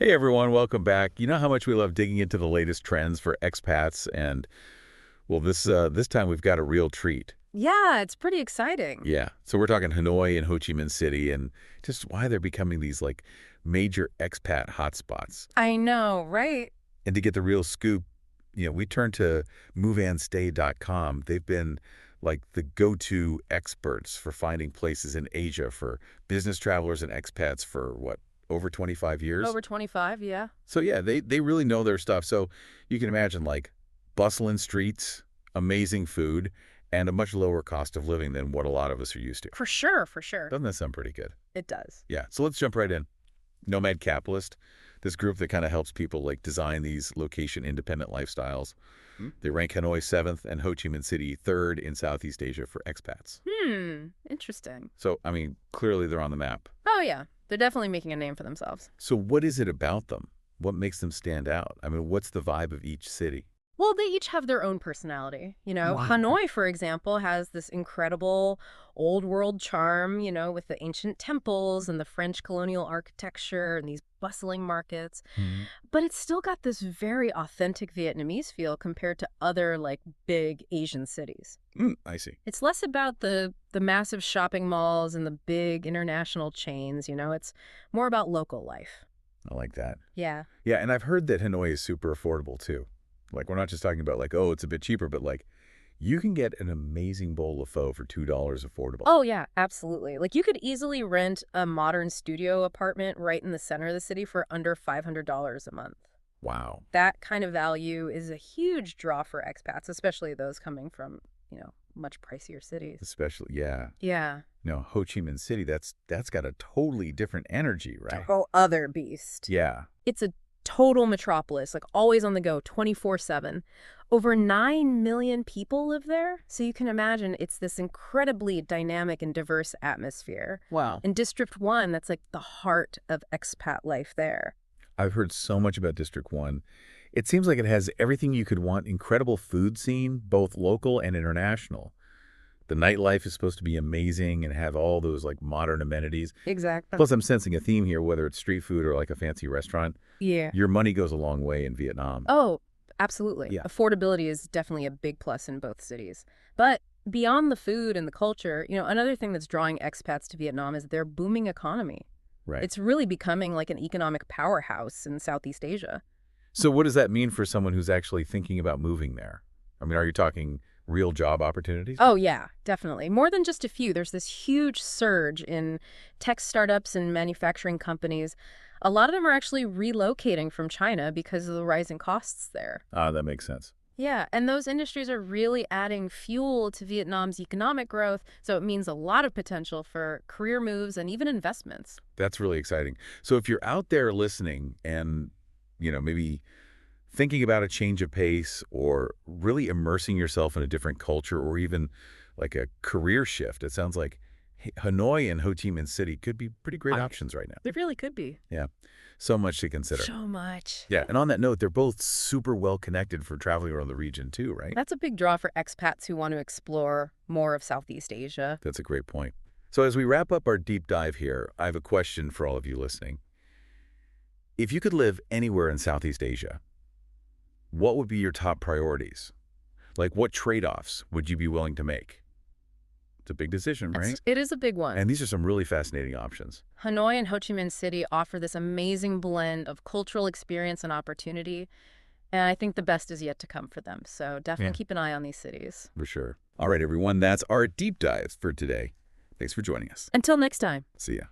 Hey everyone, welcome back. You know how much we love digging into the latest trends for expats, and well, this time we've got a real treat. Yeah, it's pretty exciting. Yeah, so we're talking Hanoi and Ho Chi Minh City, and just why they're becoming these major expat hotspots. I know, right? And to get the real scoop, we turn to moveandstay.com. They've been like the go-to experts for finding places in Asia for business travelers and expats for what, over 25 years? Over 25, yeah. So yeah, they really know their stuff. So you can imagine bustling streets, amazing food, and a much lower cost of living than what a lot of us are used to. For sure, for sure. Doesn't that sound pretty good? It does. Yeah. So let's jump right in. Nomad Capitalist, this group that kind of helps people design these location independent lifestyles. They rank Hanoi 7th and Ho Chi Minh City 3rd in Southeast Asia for expats. Interesting. So, I mean, clearly they're on the map. Oh, yeah. They're definitely making a name for themselves. So what is it about them? What makes them stand out? I mean, what's the vibe of each city? Well, they each have their own personality. Wow. Hanoi, for example, has this incredible old world charm, with the ancient temples and the French colonial architecture and these bustling markets. Mhm. But it's still got this very authentic Vietnamese feel compared to other, big Asian cities. I see. It's less about the massive shopping malls and the big international chains, It's more about local life. I like that. Yeah. Yeah, and I've heard that Hanoi is super affordable too. We're not just talking about oh, it's a bit cheaper, but you can get an amazing bowl of pho for $2 affordable. Oh, yeah, absolutely. You could easily rent a modern studio apartment right in the center of the city for under $500 a month. Wow. That kind of value is a huge draw for expats, especially those coming from, much pricier cities. Especially, yeah. Yeah. No, Ho Chi Minh City, that's got a totally different energy, right? Oh, other beast. Yeah. It's a total metropolis, always on the go, 24/7. Over 9 million people live there, so you can imagine it's this incredibly dynamic and diverse atmosphere. Wow. In District 1, that's the heart of expat life there. I've heard so much about District 1. It seems like it has everything you could want, incredible food scene, both local and international. The nightlife is supposed to be amazing and have all those modern amenities. Exactly. Plus, I'm sensing a theme here, whether it's street food or a fancy restaurant. Yeah. Your money goes a long way in Vietnam. Oh, absolutely. Yeah. Affordability is definitely a big plus in both cities. But beyond the food and the culture, another thing that's drawing expats to Vietnam is their booming economy. Right. It's really becoming an economic powerhouse in Southeast Asia. So what does that mean for someone who's actually thinking about moving there? I mean, are you talking real job opportunities? Oh, yeah, definitely. More than just a few. There's this huge surge in tech startups and manufacturing companies. A lot of them are actually relocating from China because of the rising costs there. That makes sense. Yeah, and those industries are really adding fuel to Vietnam's economic growth, so it means a lot of potential for career moves and even investments. That's really exciting. So if you're out there listening and, maybe thinking about a change of pace or really immersing yourself in a different culture or even a career shift, it sounds like Hanoi and Ho Chi Minh City could be pretty great options right now. It really could be. Yeah. So much to consider. So much. Yeah. And on that note, they're both super well connected for traveling around the region too, right? That's a big draw for expats who want to explore more of Southeast Asia. That's a great point. So as we wrap up our deep dive here, I have a question for all of you listening. If you could live anywhere in Southeast Asia, what would be your top priorities? What trade-offs would you be willing to make? It's a big decision, right? It is a big one. And these are some really fascinating options. Hanoi and Ho Chi Minh City offer this amazing blend of cultural experience and opportunity, and I think the best is yet to come for them. So definitely keep an eye on these cities. For sure. All right, everyone, that's our deep dive for today. Thanks for joining us. Until next time. See ya.